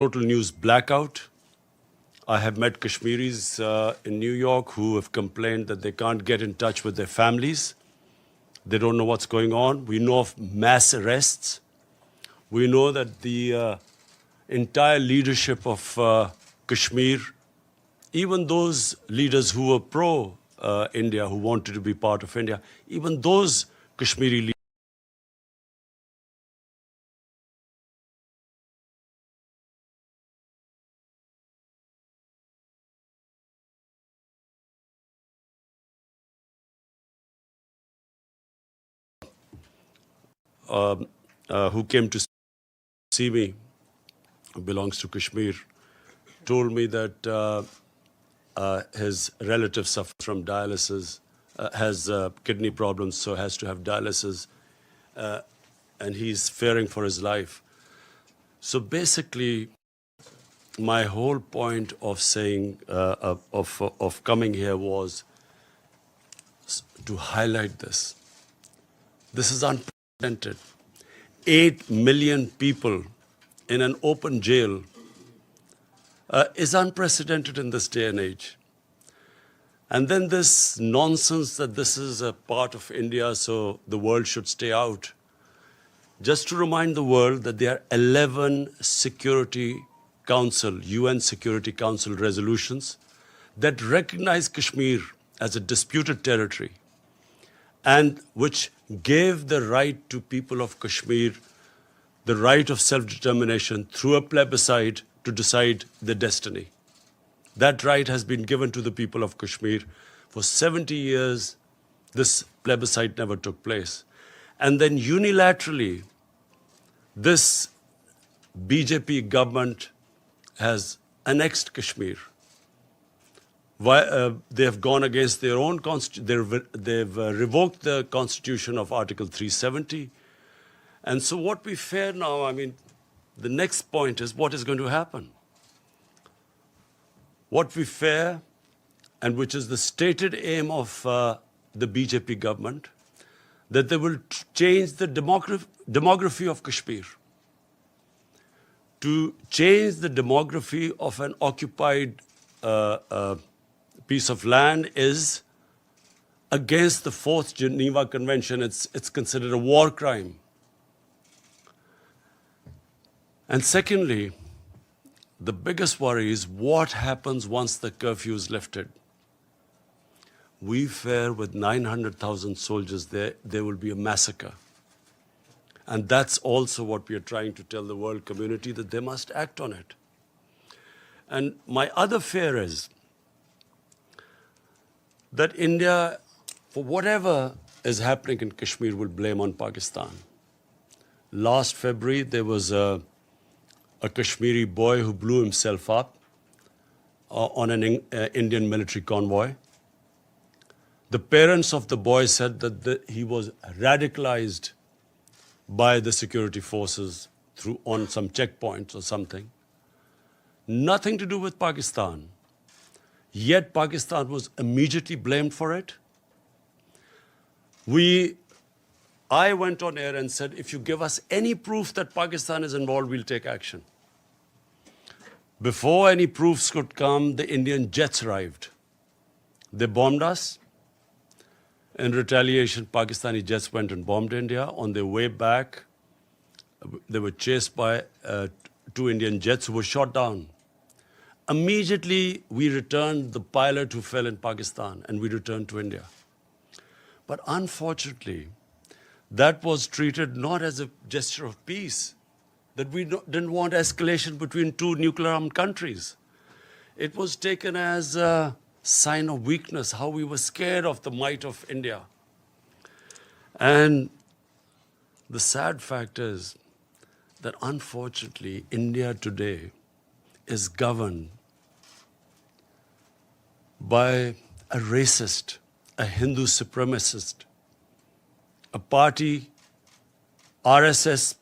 total news blackout. I have met Kashmiris in New York who have complained that they can't get in touch with their families. They don't know what's going on. We know of mass arrests. We know that the entire leadership of Kashmir, even those leaders who were pro-India, who wanted to be part of India, even those Kashmiri leaders who came to see me, who belongs to Kashmir, told me that his relative suffers from dialysis, has kidney problems, so has to have dialysis, and he's fearing for his life. So basically, my whole point of saying, of coming here was to highlight this. This is unprecedented. 8 million people in an open jail is unprecedented in this day and age. And then this nonsense that this is a part of India, so the world should stay out. Just to remind the world that there are 11 Security Council, UN Security Council resolutions that recognize Kashmir as a disputed territory and which gave the right to people of Kashmir the right of self-determination through a plebiscite to decide their destiny. That right has been given to the people of Kashmir. For 70 years, this plebiscite never took place. And then unilaterally, this BJP government has annexed Kashmir. They have gone against their own constitution. They've revoked the constitution of Article 370. And so what we fear now, I mean, the next point is what is going to happen. What we fear, and which is the stated aim of the BJP government, that they will change the demography of Kashmir. To change the demography of an occupied piece of land is against the Fourth Geneva Convention. It's considered a war crime. And secondly, the biggest worry is what happens once the curfew is lifted. We fear with 900,000 soldiers there will be a massacre. And that's also what we are trying to tell the world community, that they must act on it. And my other fear is that India, for whatever is happening in Kashmir, will blame on Pakistan. Last February, there was a Kashmiri boy who blew himself up on an Indian military convoy. The parents of the boy said that he was radicalized by the security forces on some checkpoints or something. Nothing to do with Pakistan. Yet Pakistan was immediately blamed for it. I went on air and said, if you give us any proof that Pakistan is involved, we'll take action. Before any proofs could come, the Indian jets arrived. They bombed us. In retaliation, Pakistani jets went and bombed India. On their way back, they were chased by 2 Indian jets who were shot down. Immediately, we returned the pilot who fell in Pakistan, and we returned to India. But unfortunately, that was treated not as a gesture of peace, that we didn't want escalation between 2 nuclear-armed countries. It was taken as a sign of weakness, how we were scared of the might of India. And the sad fact is that unfortunately, India today is governed by a racist, a Hindu supremacist, a party, RSS,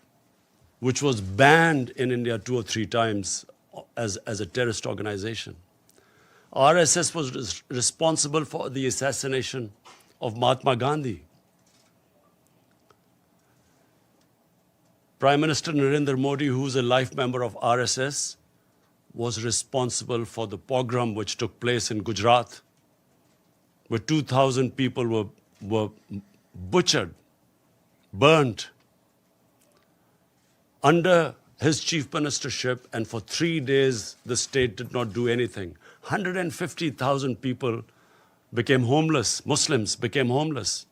which was banned in India 2 or 3 times as a terrorist organization. RSS was responsible for the assassination of Mahatma Gandhi. Prime Minister Narendra Modi, who's a life member of RSS, was responsible for the pogrom which took place in Gujarat, where 2,000 people were butchered, burnt, under his chief ministership, and for 3 days the state did not do anything. 150,000 people became homeless, Muslims became homeless.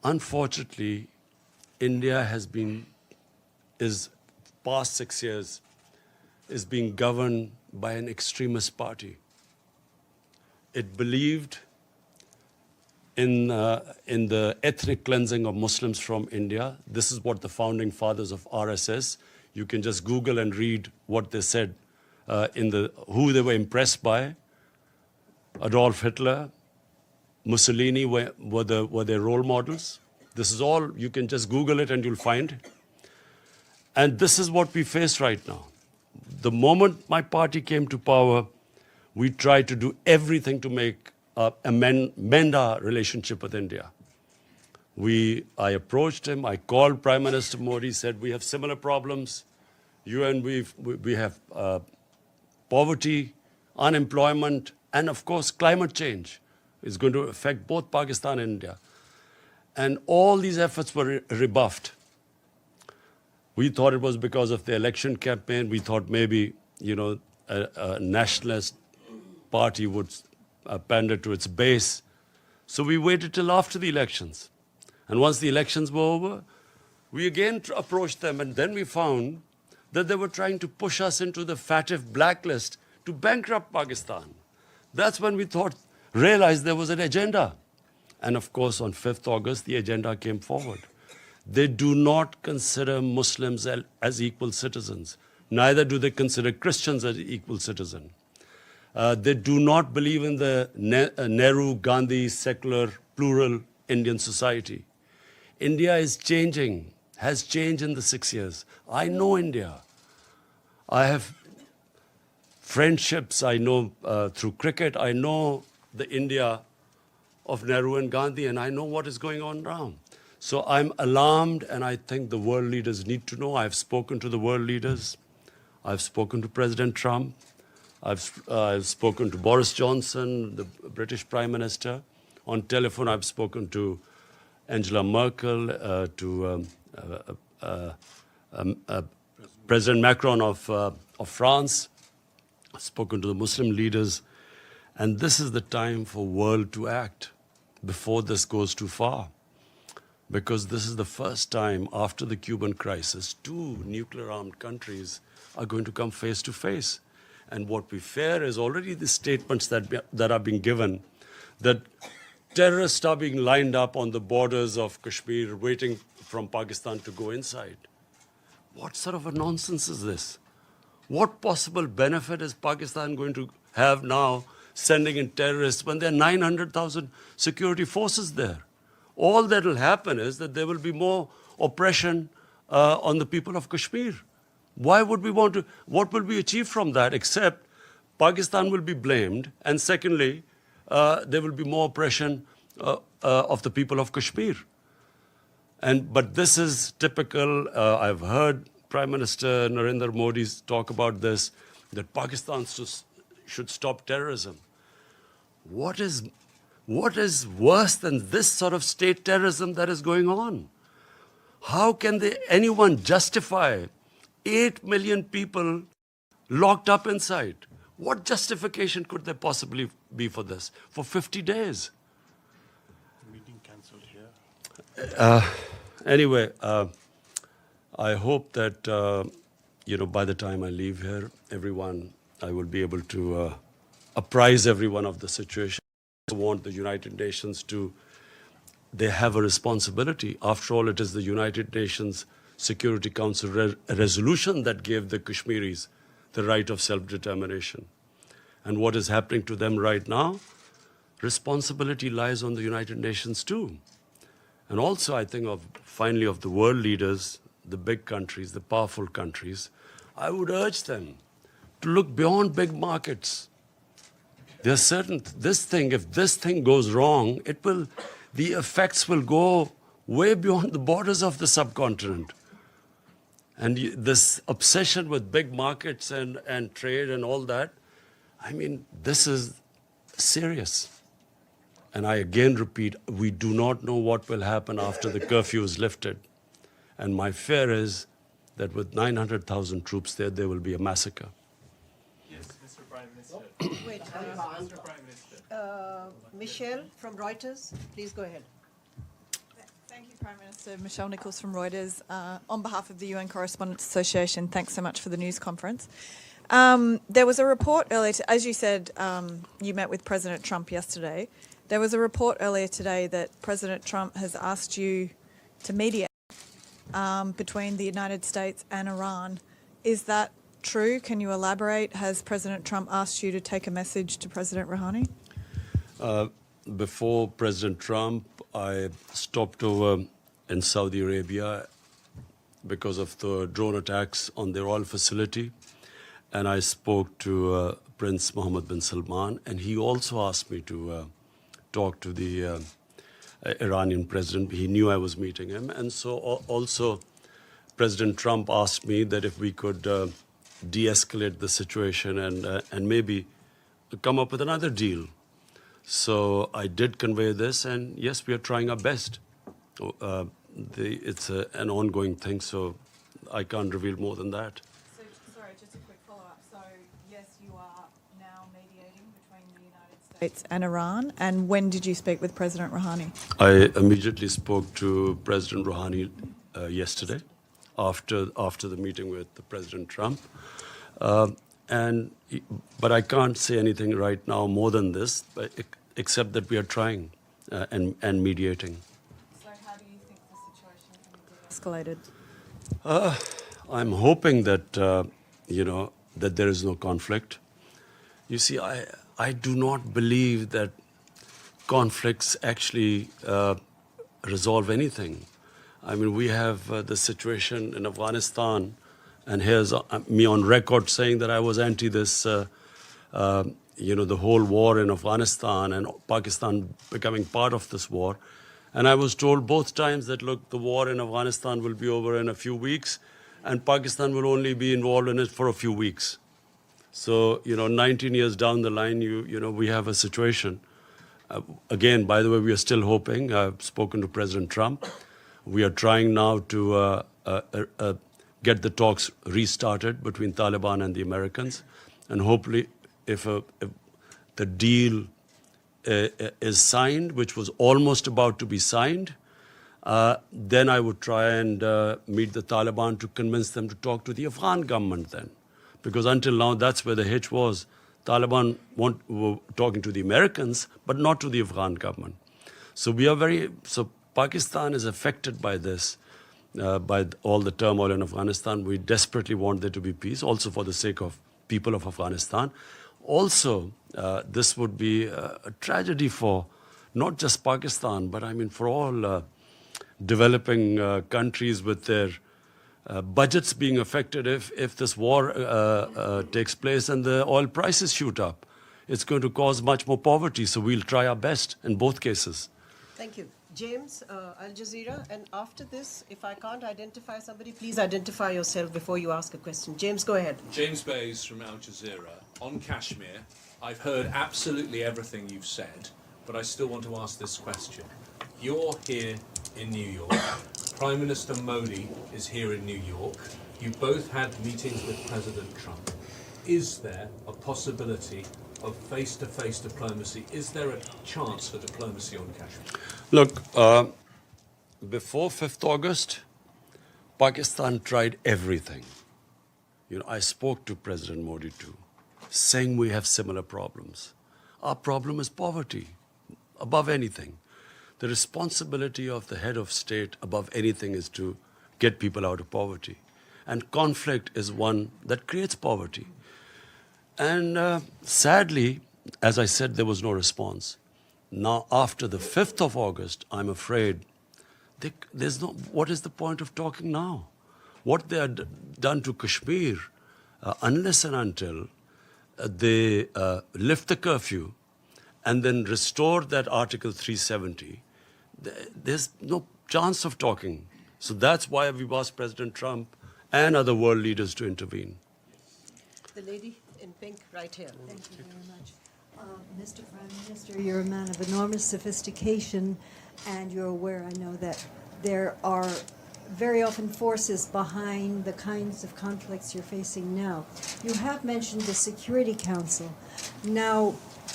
Unfortunately, India is past 6 years, is being governed by an extremist party. It believed in the ethnic cleansing of Muslims from India. This is what the founding fathers of RSS, you can just Google and read what they said, who they were impressed by. Adolf Hitler, Mussolini were their role models. This is all, you can just Google it and you'll find it. And this is what we face right now. The moment my party came to power, we tried to do everything to mend our relationship with India. I approached him, I called Prime Minister Modi, said, we have similar problems. You and we have poverty, unemployment, and of course climate change is going to affect both Pakistan and India. And all these efforts were rebuffed. We thought it was because of the election campaign. We thought maybe, a nationalist party would pander to its base. So we waited till after the elections. And once the elections were over, we again approached them, and then we found that they were trying to push us into the FATF blacklist to bankrupt Pakistan. That's when we realized there was an agenda. And of course, on 5th August, the agenda came forward. They do not consider Muslims as equal citizens. Neither do they consider Christians as equal citizens. They do not believe in the Nehru-Gandhi secular, plural Indian society. India is changing, has changed in the 6 years. I know India. I have friendships, I know through cricket, I know the India of Nehru and Gandhi, and I know what is going on now. So I'm alarmed, and I think the world leaders need to know. I've spoken to the world leaders. I've spoken to President Trump. I've spoken to Boris Johnson, the British Prime Minister. On telephone, I've spoken to Angela Merkel, to President Macron of France. I've spoken to the Muslim leaders. And this is the time for the world to act before this goes too far. Because this is the first time after the Cuban crisis, 2 nuclear-armed countries are going to come face to face. And what we fear is already the statements that are being given, that terrorists are being lined up on the borders of Kashmir, waiting from Pakistan to go inside. What sort of a nonsense is this? What possible benefit is Pakistan going to have now sending in terrorists when there are 900,000 security forces there? All that will happen is that there will be more oppression on the people of Kashmir. Why would we want to, what will we achieve from that except Pakistan will be blamed, and secondly, there will be more oppression of the people of Kashmir. But this is typical. I've heard Prime Minister Narendra Modi talk about this, that Pakistan should stop terrorism. What is worse than this sort of state terrorism that is going on? How can anyone justify 8 million people locked up inside? What justification could there possibly be for this? For 50 days? Meeting cancelled here. Anyway, I hope that, by the time I leave here, I will be able to apprise everyone of the situation. I want the United Nations they have a responsibility. After all, it is the United Nations Security Council resolution that gave the Kashmiris the right of self-determination. And what is happening to them right now, responsibility lies on the United Nations too. And also, I think finally of the world leaders, the big countries, the powerful countries, I would urge them to look beyond big markets. There are certain, if this thing goes wrong, the effects will go way beyond the borders of the subcontinent. And this obsession with big markets and trade and all that, I mean, this is serious. And I again repeat, we do not know what will happen after the curfew is lifted. And my fear is that with 900,000 troops there, there will be a massacre. Yes, Mr. Prime Minister. Wait, Mr. Prime Minister. Michelle from Reuters, please go ahead. Thank you, Prime Minister. Michelle Nichols from Reuters. On behalf of the UN Correspondents Association, thanks so much for the news conference. There was a report earlier, as you said, you met with President Trump yesterday. There was a report earlier today that President Trump has asked you to mediate between the United States and Iran. Is that true? Can you elaborate? Has President Trump asked you to take a message to President Rouhani? Before President Trump, I stopped over in Saudi Arabia because of the drone attacks on their oil facility. And I spoke to Prince Mohammed bin Salman, and he also asked me to talk to the Iranian president. He knew I was meeting him. And so also President Trump asked me that if we could de-escalate the situation and maybe come up with another deal. So I did convey this, and yes, we are trying our best. It's an ongoing thing, so I can't reveal more than that. So, sorry, just a quick follow-up. So, yes, you are now mediating between the United States and Iran. And when did you speak with President Rouhani? I immediately spoke to President Rouhani yesterday after the meeting with the President Trump. But I can't say anything right now more than this, except that we are trying and mediating. So how do you think the situation can be de-escalated? I'm hoping that, that there is no conflict. You see, I do not believe that conflicts actually resolve anything. I mean, we have the situation in Afghanistan, and here's me on record saying that I was anti this, the whole war in Afghanistan and Pakistan becoming part of this war. And I was told both times that, look, the war in Afghanistan will be over in a few weeks, and Pakistan will only be involved in it for a few weeks. So, 19 years down the line, we have a situation. Again, by the way, we are still hoping. I've spoken to President Trump. We are trying now to get the talks restarted between Taliban and the Americans. And hopefully, if the deal is signed, which was almost about to be signed, then I would try and meet the Taliban to convince them to talk to the Afghan government then. Because until now, that's where the hitch was. Taliban were talking to the Americans, but not to the Afghan government. So Pakistan is affected by this, by all the turmoil in Afghanistan. We desperately want there to be peace, also for the sake of people of Afghanistan. Also, this would be a tragedy for not just Pakistan, but I mean for all developing countries with their budgets being affected if this war takes place and the oil prices shoot up. It's going to cause much more poverty, so we'll try our best in both cases. Thank you. James, Al Jazeera, and after this, if I can't identify somebody, please identify yourself before you ask a question. James, go ahead. James Bays from Al Jazeera. On Kashmir, I've heard absolutely everything you've said, but I still want to ask this question. You're here in New York. Prime Minister Modi is here in New York. You both had meetings with President Trump. Is there a possibility of face-to-face diplomacy? Is there a chance for diplomacy on Kashmir? Look, before 5th August, Pakistan tried everything. I spoke to President Modi too, saying we have similar problems. Our problem is poverty, above anything. The responsibility of the head of state above anything is to get people out of poverty. And conflict is one that creates poverty. And sadly, as I said, there was no response. Now, after the 5th of August, I'm afraid what is the point of talking now? What they had done to Kashmir, unless and until they lift the curfew and then restore that Article 370, there's no chance of talking. So that's why we've asked President Trump and other world leaders to intervene. The lady in pink right here. Thank you very much. Mr. Prime Minister, you're a man of enormous sophistication, and you're aware, I know, that there are very often forces behind the kinds of conflicts you're facing now. You have mentioned the Security Council. Now,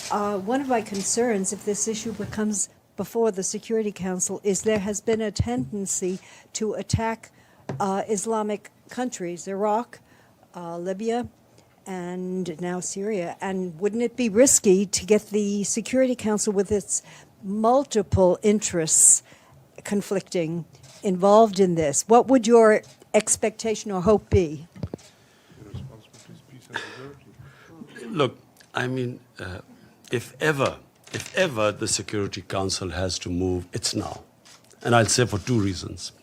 one of my concerns, if this issue becomes before the Security Council, is there has been a tendency to attack Islamic countries, Iraq, Libya, and now Syria. And wouldn't it be risky to get the Security Council, with its multiple interests conflicting, involved in this? What would your expectation or hope be? The responsibility is peace and security. Look, I mean, if ever the Security Council has to move, it's now. And I'll say for two reasons.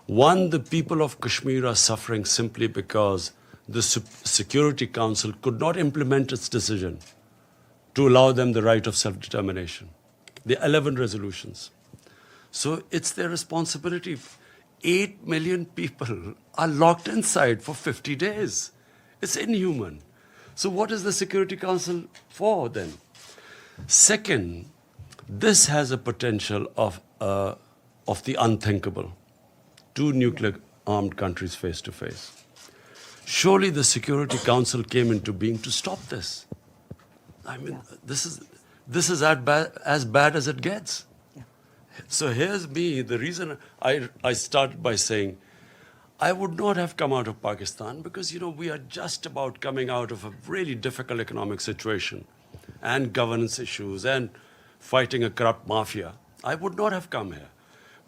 One, the people of Kashmir are suffering simply because the Security Council could not implement its decision to allow them the right of self-determination. The 11 resolutions. So it's their responsibility. 8 million people are locked inside for 50 days. It's inhuman. So what is the Security Council for then? Second, this has a potential of the unthinkable. Two nuclear-armed countries face to face. Surely the Security Council came into being to stop this. I mean, this is as bad as it gets. So here's me, the reason I started by saying, I would not have come out of Pakistan because, you know, we are just about coming out of a really difficult economic situation and governance issues and fighting a corrupt mafia. I would not have come here.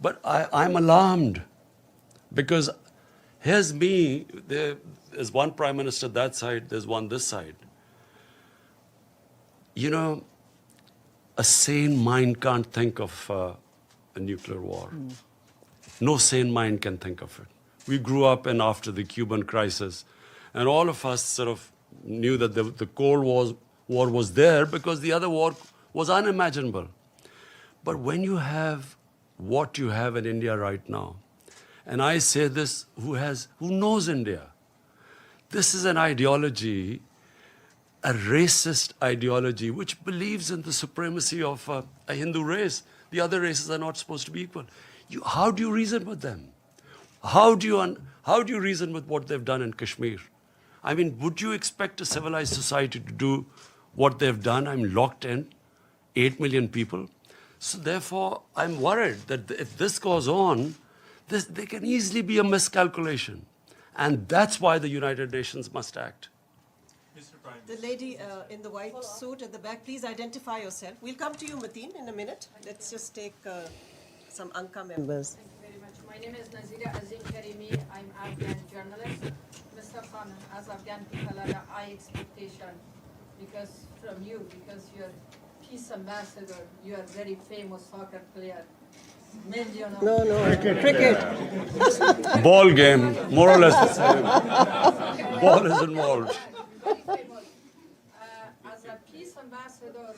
But I'm alarmed because here's me, there's one prime minister that side, there's one this side. You know, a sane mind can't think of a nuclear war. No sane mind can think of it. We grew up and after the Cuban crisis, and all of us sort of knew that the Cold War was there because the other war was unimaginable. But when you have what you have in India right now, and I say this who knows India, this is an ideology, a racist ideology, which believes in the supremacy of a Hindu race. The other races are not supposed to be equal. How do you reason with them? How do you reason with what they've done in Kashmir? I mean, would you expect a civilized society to do what they've done? I'm locked in, 8 million people. So therefore, I'm worried that if this goes on, there can easily be a miscalculation. And that's why the United Nations must act. Mr. Prime The lady in the white suit at the back, please identify yourself. We'll come to you, Mateen, in a minute. Let's just take some Anka members. Thank you very much. My name is Nazira Azim Karimi. I'm Afghan journalist. Mr. Khan, as Afghan people are a high expectation from you, because you're peace ambassador, you are very famous soccer player. No, cricket. Ball game, more or less the same. Ball is involved. Very famous. As a peace ambassador,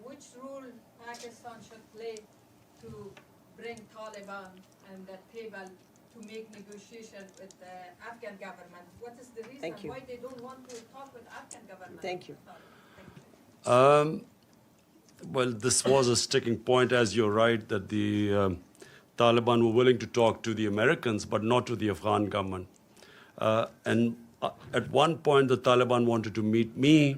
which role Pakistan should play to bring Taliban and the table to make negotiation with the Afghan government? What is the reason Thank you. why they don't want to talk with Afghan government? Thank you. Thank you. Well, this was a sticking point, as you're right, that the Taliban were willing to talk to the Americans, but not to the Afghan government. And at one point, the Taliban wanted to meet me,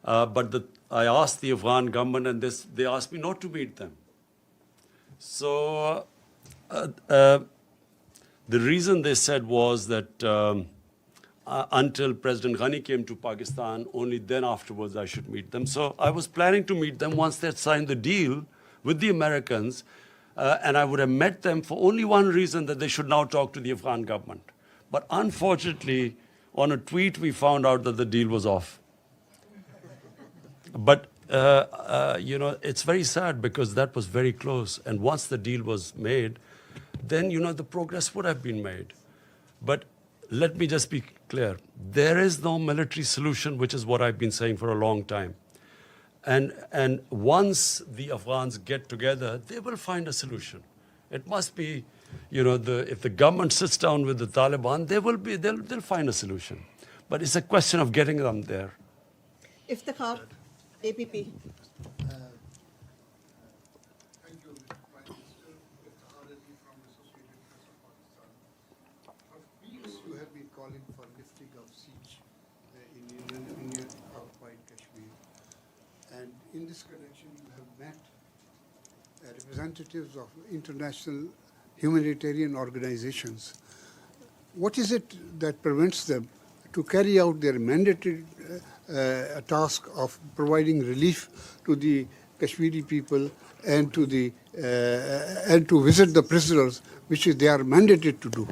but I asked the Afghan government, and they asked me not to meet them. So the reason they said was that until President Ghani came to Pakistan, only then afterwards I should meet them. So I was planning to meet them once they had signed the deal with the Americans, and I would have met them for only one reason, that they should now talk to the Afghan government. But unfortunately, on a tweet, we found out that the deal was off. But, you know, it's very sad because that was very close. And once the deal was made, then, you know, the progress would have been made. But let me just be clear. There is no military solution, which is what I've been saying for a long time. And once the Afghans get together, they will find a solution. It must be You know, if the government sits down with the Taliban, they'll find a solution. But it's a question of getting them there. Iftikhar, APP. Thank you, Mr. Prime Minister. Iftikhar Ali from Associated Press of Pakistan. For weeks, you have been calling for lifting of siege in Indian occupied Kashmir. And in this connection, you have met representatives of international humanitarian organizations. What is it that prevents them to carry out their mandated task of providing relief to the Kashmiri people and to visit the prisoners, which they are mandated to do?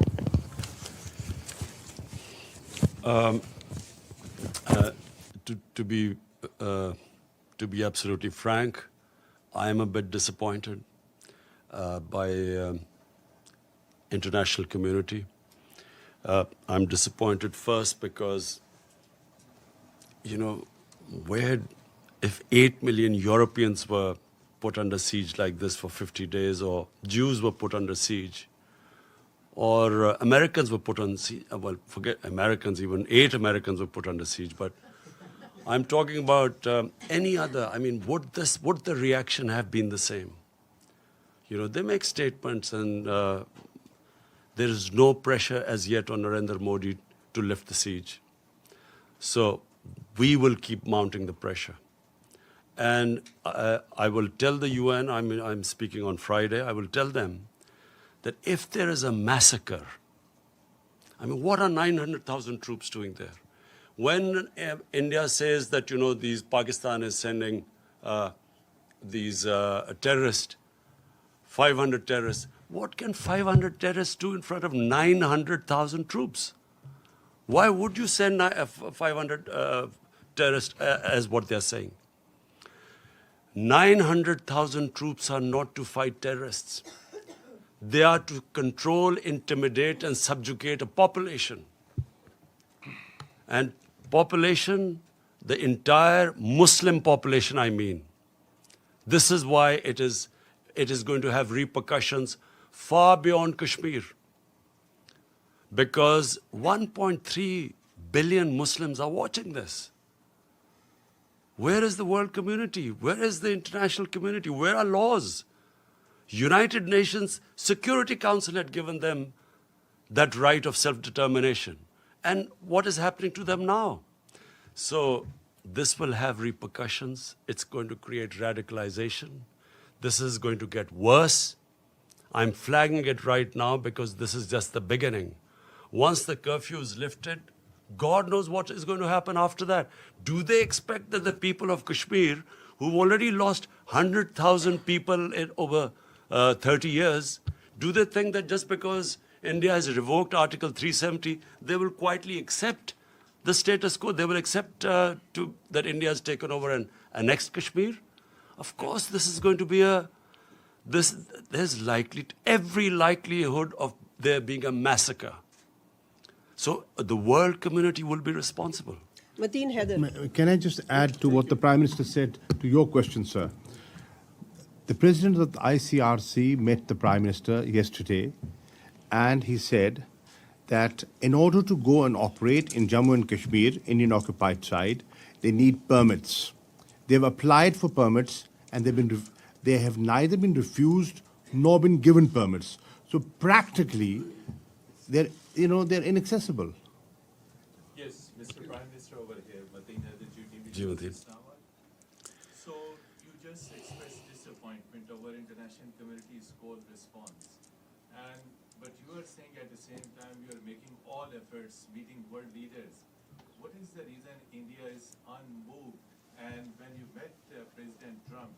To be absolutely frank, I am a bit disappointed by international community. I'm disappointed first because, you know, if 8 million Europeans were put under siege like this for 50 days, or Jews were put under siege, or Americans were put on siege, well, forget Americans, even 8 Americans were put under siege, but I'm talking about any other. I mean, would the reaction have been the same? You know, they make statements and there is no pressure as yet on Narendra Modi to lift the siege. So we will keep mounting the pressure. And I will tell the UN, I'm speaking on Friday, I will tell them that if there is a massacre, I mean, what are 900,000 troops doing there? When India says that, you know, Pakistan is sending these terrorists, 500 terrorists, what can 500 terrorists do in front of 900,000 troops? Why would you send 500 terrorists as what they're saying? 900,000 troops are not to fight terrorists. They are to control, intimidate, and subjugate a population. And population, the entire Muslim population, I mean. This is why it is going to have repercussions far beyond Kashmir. Because 1.3 billion Muslims are watching this. Where is the world community? Where is the international community? Where are laws? United Nations Security Council had given them that right of self-determination. And what is happening to them now? So this will have repercussions. It's going to create radicalization. This is going to get worse. I'm flagging it right now because this is just the beginning. Once the curfew is lifted, God knows what is going to happen after that. Do they expect that the people of Kashmir, who've already lost 100,000 people in over 30 years, do they think that just because India has revoked Article 370, they will quietly accept the status quo? They will accept that India has taken over and annexed Kashmir? Of course, this is going to be there's every likelihood of there being a massacre. So the world community will be responsible. Mateen Haider. Can I just add to what the Prime Minister said to your question, sir? The President of the ICRC met the Prime Minister yesterday, and he said that in order to go and operate in Jammu and Kashmir, Indian occupied side, they need permits. They've applied for permits, and they have neither been refused nor been given permits. So practically, they're inaccessible. Yes, Mr. Prime Minister over here, Mateen Haider, Ji, Mateen. So you just expressed disappointment over international community's cold response. But you are saying at the same time you are making all efforts, meeting world leaders. What is the reason India is unmoved? And when you met President Trump,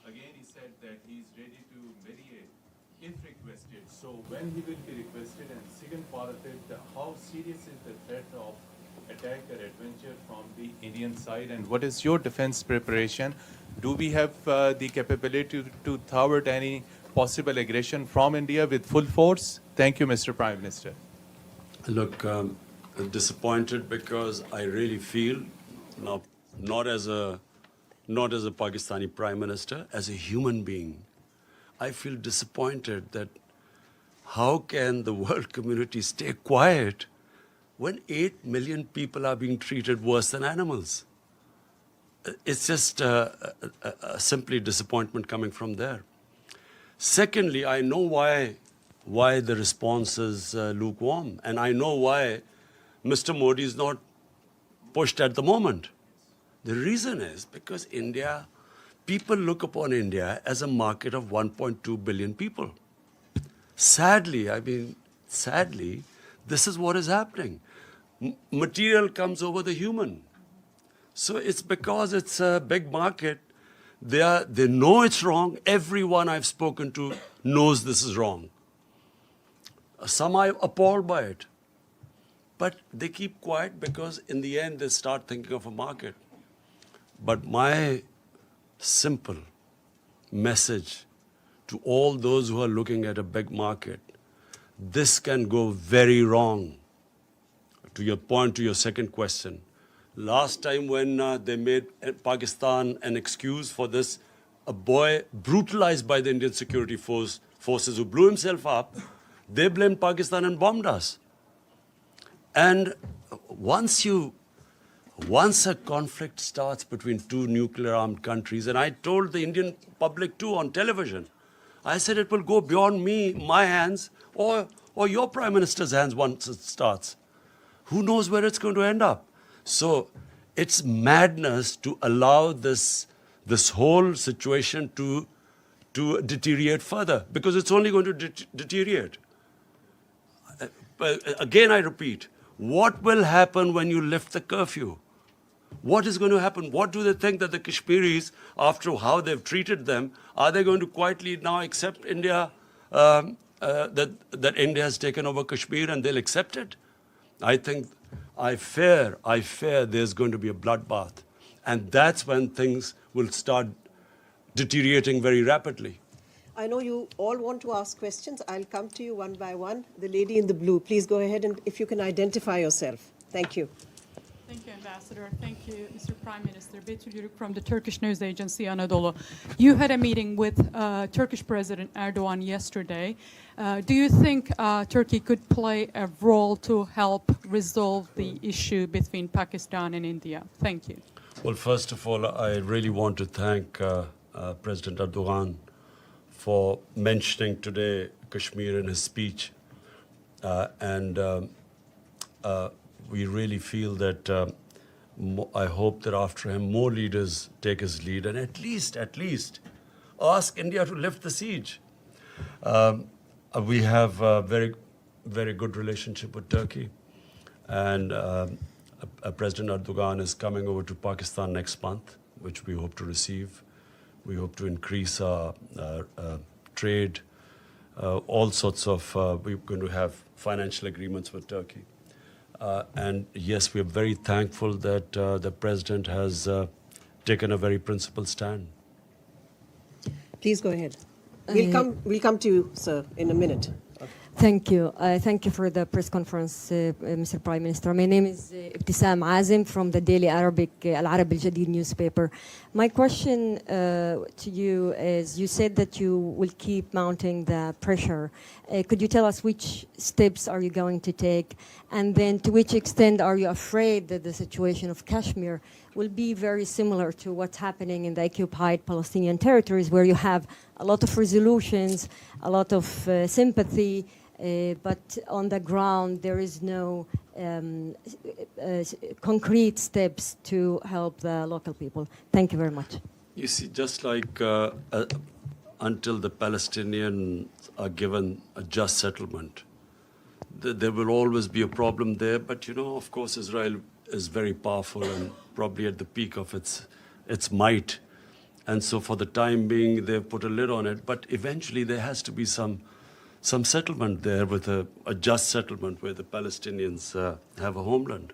again he said that he is ready to mediate if requested. So when he will be requested, and second part of it, how serious is the threat of attack or adventure from the Indian side, and what is your defense preparation? Do we have the capability to thwart any possible aggression from India with full force? Thank you, Mr. Prime Minister. Look, I'm disappointed because I really feel, now, not as a Pakistani Prime Minister, as a human being, I feel disappointed that how can the world community stay quiet when 8 million people are being treated worse than animals? It's just simply disappointment coming from there. Secondly, I know why the response is lukewarm, and I know why Mr. Modi is not pushed at the moment. The reason is because people look upon India as a market of 1.2 billion people. Sadly, this is what is happening. Material comes over the human. So it's because it's a big market. They know it's wrong. Everyone I've spoken to knows this is wrong. Some are appalled by it. But they keep quiet because in the end they start thinking of a market. But my simple message to all those who are looking at a big market, this can go very wrong. To your point, to your second question, last time when they made Pakistan an excuse for this, a boy brutalized by the Indian security forces who blew himself up, they blamed Pakistan and bombed us. And once a conflict starts between two nuclear-armed countries, and I told the Indian public too on television, I said it will go beyond my hands, or your Prime Minister's hands once it starts. Who knows where it's going to end up? So it's madness to allow this whole situation to deteriorate further, because it's only going to deteriorate. Again, I repeat, what will happen when you lift the curfew? What is going to happen? What do they think that the Kashmiris, after how they've treated them, are they going to quietly now accept India, that India has taken over Kashmir and they'll accept it? I fear there's going to be a bloodbath. And that's when things will start deteriorating very rapidly. I know you all want to ask questions. I'll come to you one by one. The lady in the blue, please go ahead, and if you can identify yourself. Thank you. Thank you, Ambassador. Thank you, Mr. Prime Minister. Betül Yürük from the Turkish news agency Anadolu. You had a meeting with Turkish President Erdogan yesterday. Do you think Turkey could play a role to help resolve the issue between Pakistan and India? Thank you. Well, first of all, I really want to thank President Erdogan for mentioning today Kashmir in his speech. We really feel that I hope that after him more leaders take his lead and at least ask India to lift the siege. We have a very, very good relationship with Turkey, and President Erdogan is coming over to Pakistan next month, which we hope to receive. We hope to increase our trade, all sorts of, we're going to have financial agreements with Turkey. And yes, we are very thankful that the President has taken a very principled stand. Please go ahead. We'll come to you, sir, in a minute. Thank you. Thank you for the press conference, Mr. Prime Minister. My name is Ibtisam Azim from the daily Arabic Al Arab Al Jadid newspaper. My question to you is, you said that you will keep mounting the pressure. Could you tell us which steps are you going to take? And then to which extent are you afraid that the situation of Kashmir will be very similar to what's happening in the occupied Palestinian territories, where you have a lot of resolutions, a lot of sympathy, but on the ground there is no concrete steps to help the local people. Thank you very much. You see, just like until the Palestinians are given a just settlement, there will always be a problem there. But, you know, of course, Israel is very powerful and probably at the peak of its might. And so for the time being, they've put a lid on it. But eventually there has to be some settlement there, with a just settlement where the Palestinians have a homeland.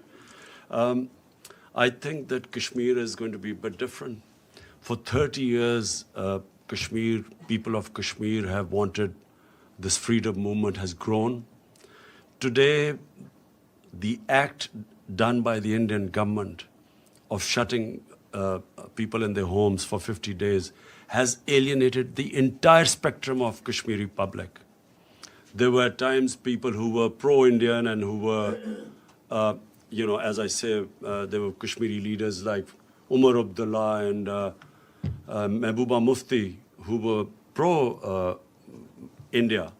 I think that Kashmir is going to be a bit different. For 30 years, people of Kashmir have wanted, this freedom movement has grown. Today, the act done by the Indian government of shutting people in their homes for 50 days has alienated the entire spectrum of Kashmiri public. There were at times people who were pro-Indian and who were, as I say, there were Kashmiri leaders like Umar Abdullah and Mehbooba Mufti who were pro-India.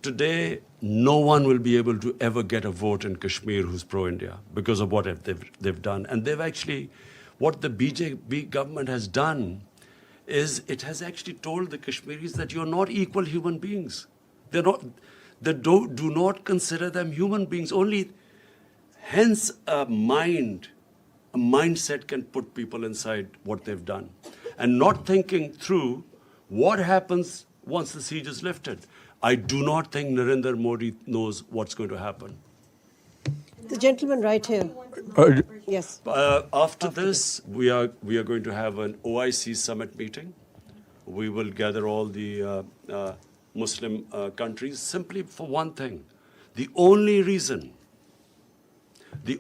Today, no one will be able to ever get a vote in Kashmir who's pro-India because of what they've done. And they've actually, what the BJP government has done is it has actually told the Kashmiris that you're not equal human beings. They're not, they do not consider them human beings. Only, hence a mindset can put people inside what they've done. And not thinking through what happens once the siege is lifted. I do not think Narendra Modi knows what's going to happen. The gentleman right here. Yes. After this, we are going to have an OIC summit meeting. We will gather all the Muslim countries simply for one thing. The only reason the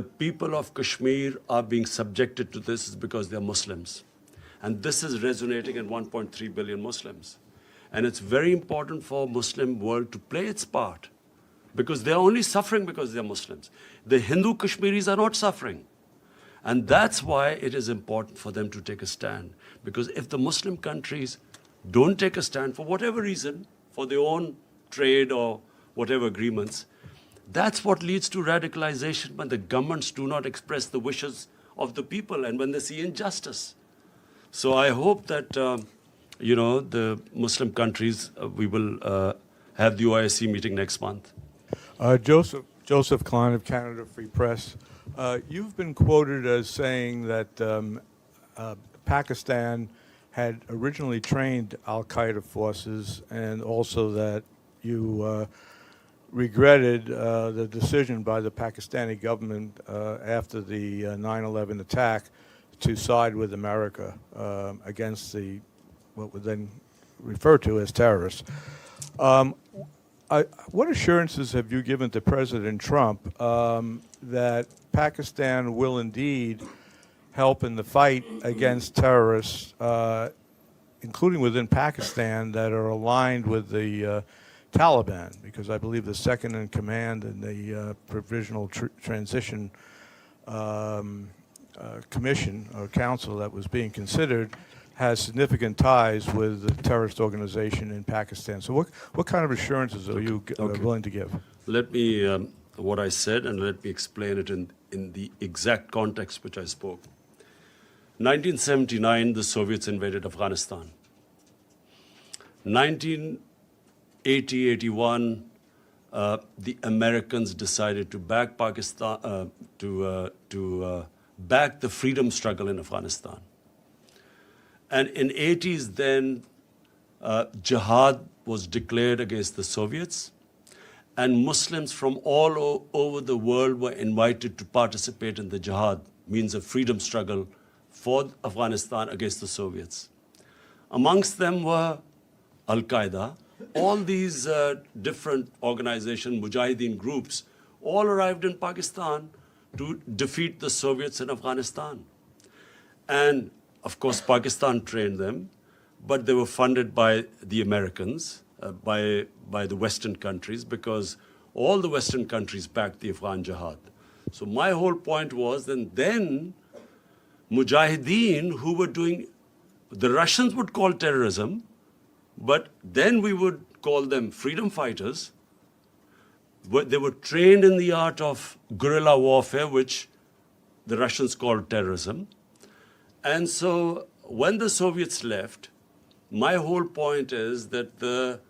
people of Kashmir are being subjected to this is because they're Muslims. And this is resonating in 1.3 billion Muslims. And it's very important for Muslim world to play its part because they're only suffering because they're Muslims. The Hindu Kashmiris are not suffering. And that's why it is important for them to take a stand. Because if the Muslim countries don't take a stand for whatever reason, for their own trade or whatever agreements, that's what leads to radicalization when the governments do not express the wishes of the people and when they see injustice. So I hope that, the Muslim countries, we will have the OIC meeting next month. Joseph Klein of Canada Free Press. You've been quoted as saying that Pakistan had originally trained al-Qaeda forces and also that you regretted the decision by the Pakistani government after the 9/11 attack to side with America against what were then referred to as terrorists. What assurances have you given to President Trump that Pakistan will indeed help in the fight against terrorists, including within Pakistan, that are aligned with the Taliban? Because I believe the second in command in the Provisional Transition Commission or Council that was being considered has significant ties with the terrorist organization in Pakistan. So what kind of assurances are you willing to give? Let me, what I said, and let me explain it in the exact context which I spoke. 1979, the Soviets invaded Afghanistan. 1980-81, the Americans decided to back Pakistan, back the freedom struggle in Afghanistan. And in 80s then, jihad was declared against the Soviets, and Muslims from all over the world were invited to participate in the jihad, means a freedom struggle for Afghanistan against the Soviets. Amongst them were Al-Qaeda. All these different organizations, Mujahideen groups, all arrived in Pakistan to defeat the Soviets in Afghanistan. And of course, Pakistan trained them, but they were funded by the Americans, by the Western countries, because all the Western countries backed the Afghan jihad. So my whole point was that then Mujahideen, who were doing, the Russians would call terrorism, but then we would call them freedom fighters. They were trained in the art of guerrilla warfare, which the Russians called terrorism. And so when the Soviets left, my whole point is that the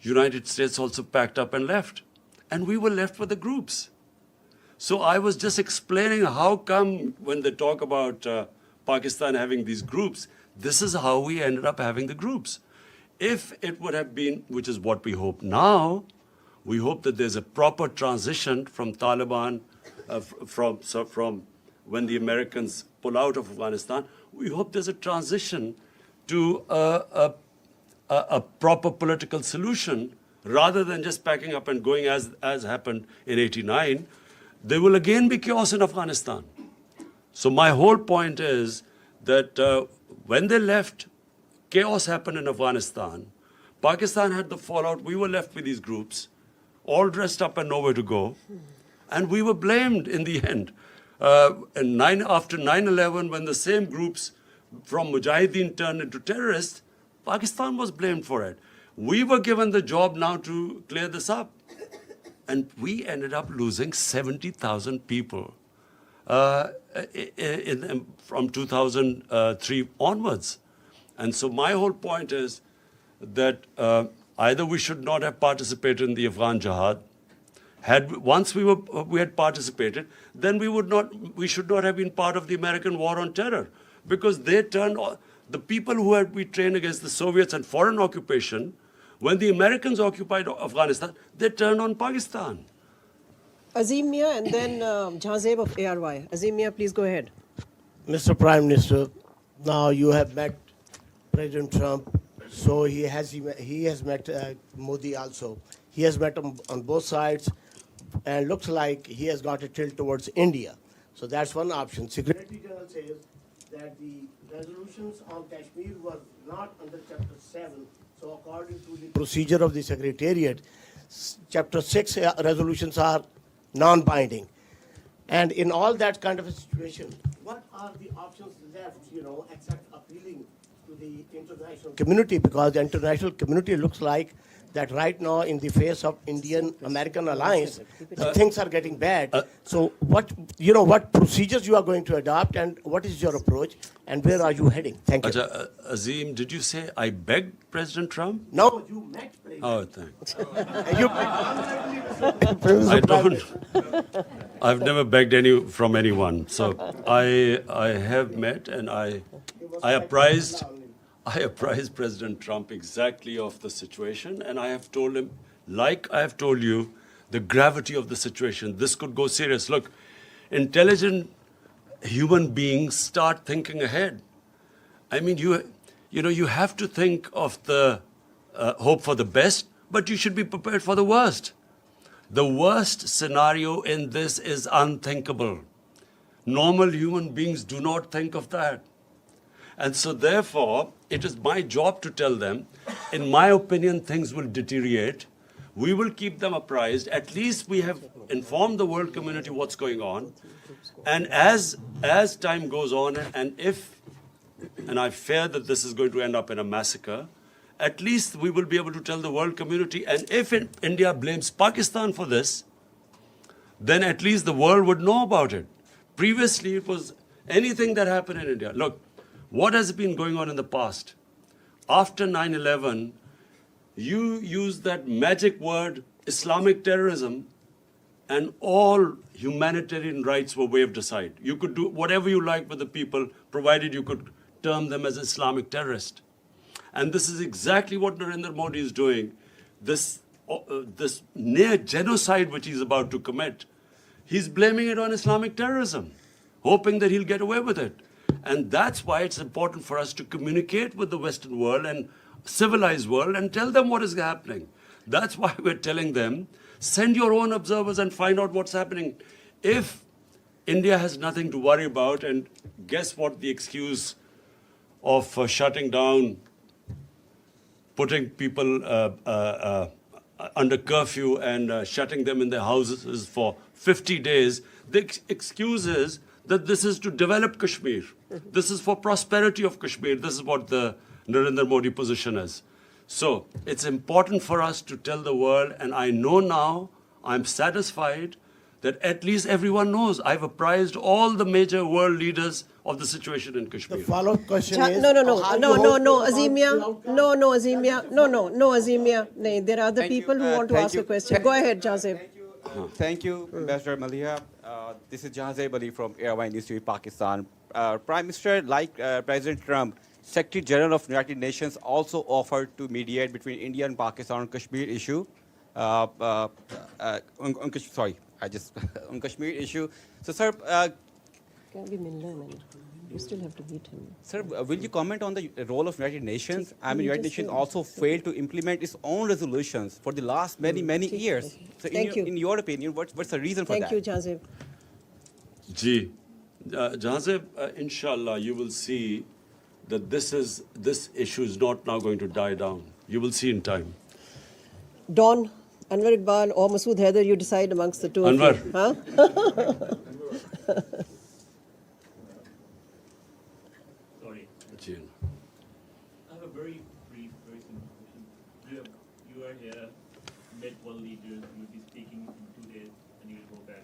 United States also packed up and left. And we were left with the groups. So I was just explaining how come when they talk about Pakistan having these groups, this is how we ended up having the groups. If it would have been, which is what we hope now, we hope that there's a proper transition from Taliban, from when the Americans pull out of Afghanistan, we hope there's a transition to a proper political solution rather than just packing up and going as happened in '89. There will again be chaos in Afghanistan. So my whole point is that when they left, chaos happened in Afghanistan. Pakistan had the fallout. We were left with these groups, all dressed up and nowhere to go. And we were blamed in the end. After 9/11, when the same groups from Mujahideen turned into terrorists, Pakistan was blamed for it. We were given the job now to clear this up. And we ended up losing 70,000 people from 2003 onwards. And so my whole point is that either we should not have participated in the Afghan jihad. Once we had participated, then we should not have been part of the American war on terror, because they turned the people who had been trained against the Soviets and foreign occupation. When the Americans occupied Afghanistan, they turned on Pakistan. Azim Mia and then Jahzeb of ARY. Azim Mia, please go ahead. Mr. Prime Minister, now you have met President Trump, so he has met Modi also. He has met him on both sides, and looks like he has got a tilt towards India. So that's one option. Secretary General says that the resolutions on Kashmir were not under Chapter 7. So according to the procedure of the Secretariat, Chapter 6 resolutions are non-binding. And in all that kind of a situation, what are the options left, except appealing to the international community? Because the international community looks like that right now, in the face of Indian-American alliance, things are getting bad. So what procedures you are going to adopt, and what is your approach, and where are you heading? Thank you. Azim, did you say I begged President Trump? No, you met President. Oh, thanks. You I don't. I've never begged from anyone. So I have met, and I apprised President Trump exactly of the situation, and I have told him, like I have told you, the gravity of the situation. This could go serious. Look, intelligent human beings start thinking ahead. I mean, you have to think of the hope for the best, but you should be prepared for the worst. The worst scenario in this is unthinkable. Normal human beings do not think of that. And so therefore, it is my job to tell them, in my opinion, things will deteriorate. We will keep them apprised. At least we have informed the world community what's going on. And as time goes on, and I fear that this is going to end up in a massacre, at least we will be able to tell the world community. And if India blames Pakistan for this, then at least the world would know about it. Previously, it was anything that happened in India. Look, what has been going on in the past? After 9/11, you used that magic word, Islamic terrorism, and all humanitarian rights were waved aside. You could do whatever you like with the people, provided you could term them as Islamic terrorists. And this is exactly what Narendra Modi is doing. This near genocide which he's about to commit, he's blaming it on Islamic terrorism, hoping that he'll get away with it. And that's why it's important for us to communicate with the Western world and civilized world and tell them what is happening. That's why we're telling them, send your own observers and find out what's happening. If India has nothing to worry about, and guess what the excuse of shutting down, putting people under curfew and shutting them in their houses for 50 days, the excuse is that this is to develop Kashmir. This is for prosperity of Kashmir. This is what the Narendra Modi position is. So it's important for us to tell the world, and I know now, I'm satisfied that at least everyone knows. I've apprised all the major world leaders of the situation in Kashmir. The follow-up question is... No, Azimia. No, Azimia. No, there are other people who want to ask a question. Go ahead, Jahzeb. Thank you, Ambassador Malia. This is Jahzeb Ali from Airwine News TV, Pakistan. Prime Minister, like President Trump, Secretary General of United Nations also offered to mediate between India and Pakistan on Kashmir issue. On Kashmir issue. So, sir, you still have to meet him. Sir, will you comment on the role of United Nations? I mean, United Nations also failed to implement its own resolutions for the last many years. So, in your opinion, what's the reason for that? Thank you, Jahzeb. Ji, Jahzeb, inshallah, you will see that this issue is not now going to die down. You will see in time. Dawn, Anwar Iqbal or Masood Haider, you decide amongst the two Anwar. of you. Huh? Sorry. Jane. I have a very brief, very simple question. You are here, met world leaders, you will be speaking in 2 days, and you will go back.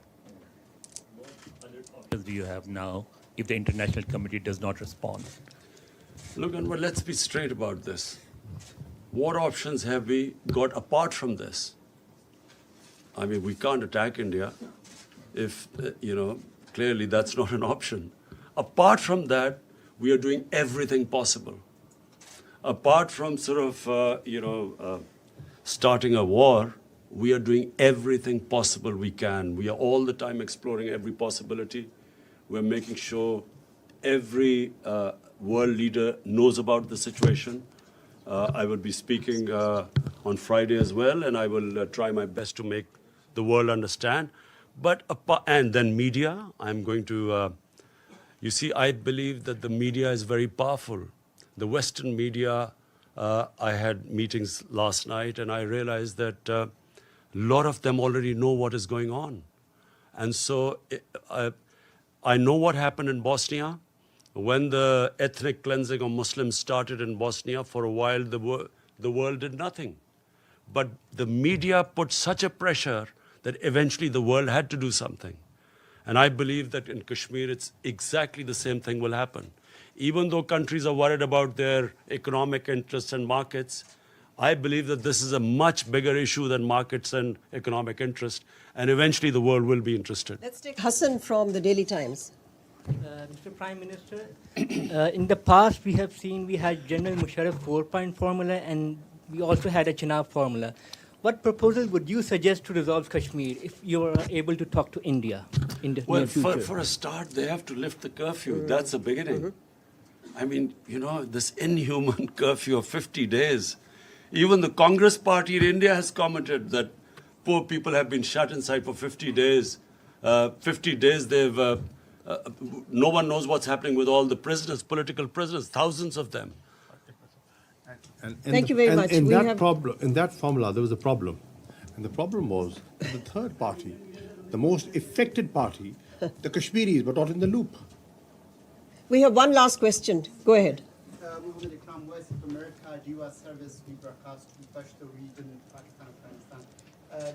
What other options do you have now if the international committee does not respond? Look, Anwar, let's be straight about this. What options have we got apart from this? I mean, we can't attack India if, clearly that's not an option. Apart from that, we are doing everything possible. Apart from starting a war, we are doing everything possible we can. We are all the time exploring every possibility. We're making sure every world leader knows about the situation. I will be speaking on Friday as well, and I will try my best to make the world understand. And then media, I'm going to, I believe that the media is very powerful. The Western media, I had meetings last night, and I realized that a lot of them already know what is going on. And so I know what happened in Bosnia. When the ethnic cleansing of Muslims started in Bosnia, for a while the world did nothing. But the media put such a pressure that eventually the world had to do something. And I believe that in Kashmir, it's exactly the same thing will happen. Even though countries are worried about their economic interests and markets, I believe that this is a much bigger issue than markets and economic interest. And eventually the world will be interested. Let's take Hassan from the Daily Times. Mr. Prime Minister, in the past we have seen we had General Musharraf 4-point formula and we also had a Chenab formula. What proposal would you suggest to resolve Kashmir if you are able to talk to India in the near future? For a start, they have to lift the curfew. That's the beginning. I mean, this inhuman curfew of 50 days. Even the Congress party in India has commented that poor people have been shut inside for 50 days. 50 days they've... no one knows what's happening with all the prisoners, political prisoners, thousands of them. Thank you very much. In that formula, there was a problem. And the problem was the third party, the most affected party, the Kashmiris, were not in the loop. We have one last question. Go ahead. Muhammad Ikram, Voice of America, U.S. service, we broadcast to Pashto region, Pakistan, Afghanistan.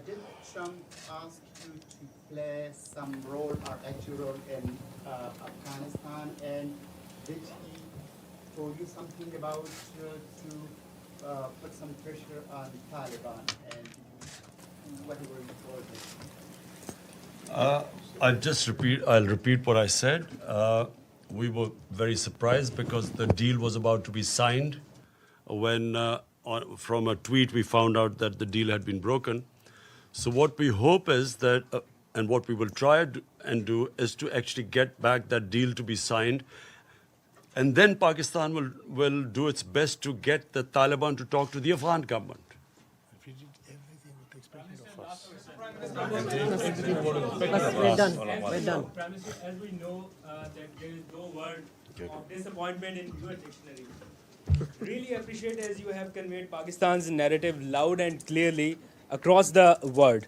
Did Trump ask you to play some role or active role in Afghanistan? And did he told you something about to put some pressure on Taliban? And whatever you told him? I'll repeat what I said. We were very surprised because the deal was about to be signed when from a tweet we found out that the deal had been broken. So what we hope is that, and what we will try and do, is to actually get back that deal to be signed. And then Pakistan will do its best to get the Taliban to talk to the Afghan government. We're done. We're done. As we know that there is no word of disappointment in your dictionary. Really appreciate as you have conveyed Pakistan's narrative loud and clearly across the world.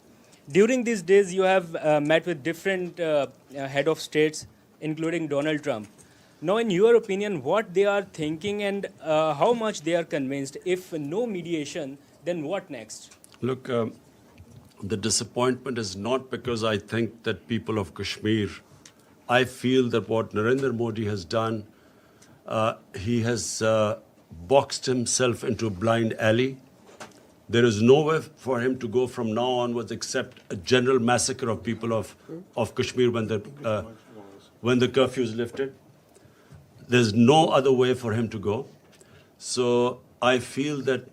During these days, you have met with different head of states, including Donald Trump. Now, in your opinion, what they are thinking and how much they are convinced? If no mediation, then what next? Look, the disappointment is not because I think that people of Kashmir, I feel that what Narendra Modi has done, he has boxed himself into a blind alley. There is nowhere for him to go from now onwards except a general massacre of people of Kashmir when the curfew is lifted. There's no other way for him to go. So I feel that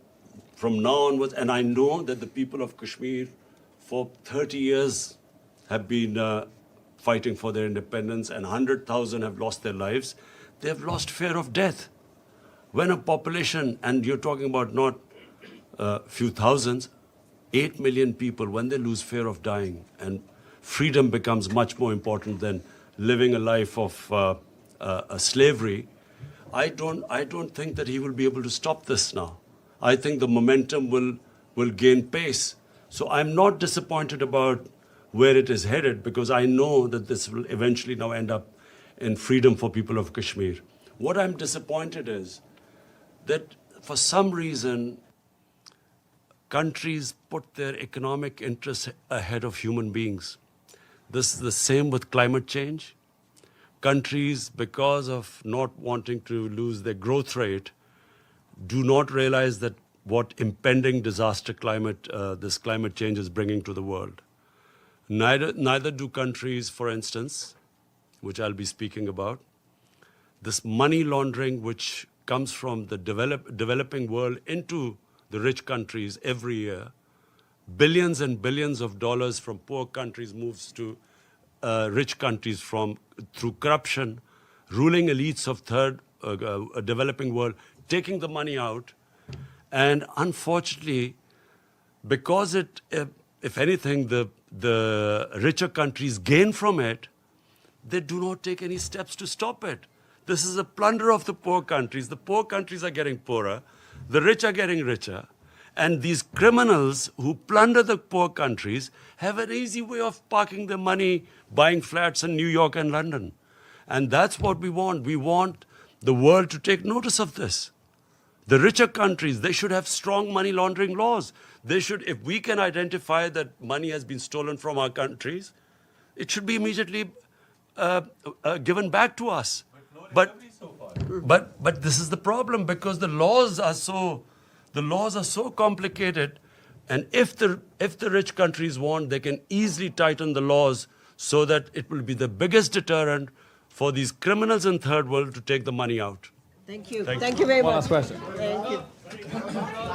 from now onwards, and I know that the people of Kashmir for 30 years have been fighting for their independence, and 100,000 have lost their lives. They have lost fear of death. When a population, and you're talking about not a few thousands, 8 million people, when they lose fear of dying, and freedom becomes much more important than living a life of slavery, I don't think that he will be able to stop this now. I think the momentum will gain pace. So I'm not disappointed about where it is headed, because I know that this will eventually now end up in freedom for people of Kashmir. What I'm disappointed is that for some reason, countries put their economic interests ahead of human beings. This is the same with climate change. Countries, because of not wanting to lose their growth rate, do not realize that what impending disaster this climate change is bringing to the world. Neither do countries, for instance, which I'll be speaking about, this money laundering which comes from the developing world into the rich countries every year. Billions and billions of dollars from poor countries moves to rich countries through corruption, ruling elites of developing world, taking the money out. And unfortunately, because if anything, the richer countries gain from it, they do not take any steps to stop it. This is a plunder of the poor countries. The poor countries are getting poorer. The rich are getting richer. And these criminals who plunder the poor countries have an easy way of parking their money, buying flats in New York and London. And that's what we want. We want the world to take notice of this. The richer countries, they should have strong money laundering laws. They should, if we can identify that money has been stolen from our countries, it should be immediately given back to us. But this is the problem, because the laws are so complicated, and if the rich countries want, they can easily tighten the laws so that it will be the biggest deterrent for these criminals in third world to take the money out. Thank you. Thank you very much. One last question. Thank you.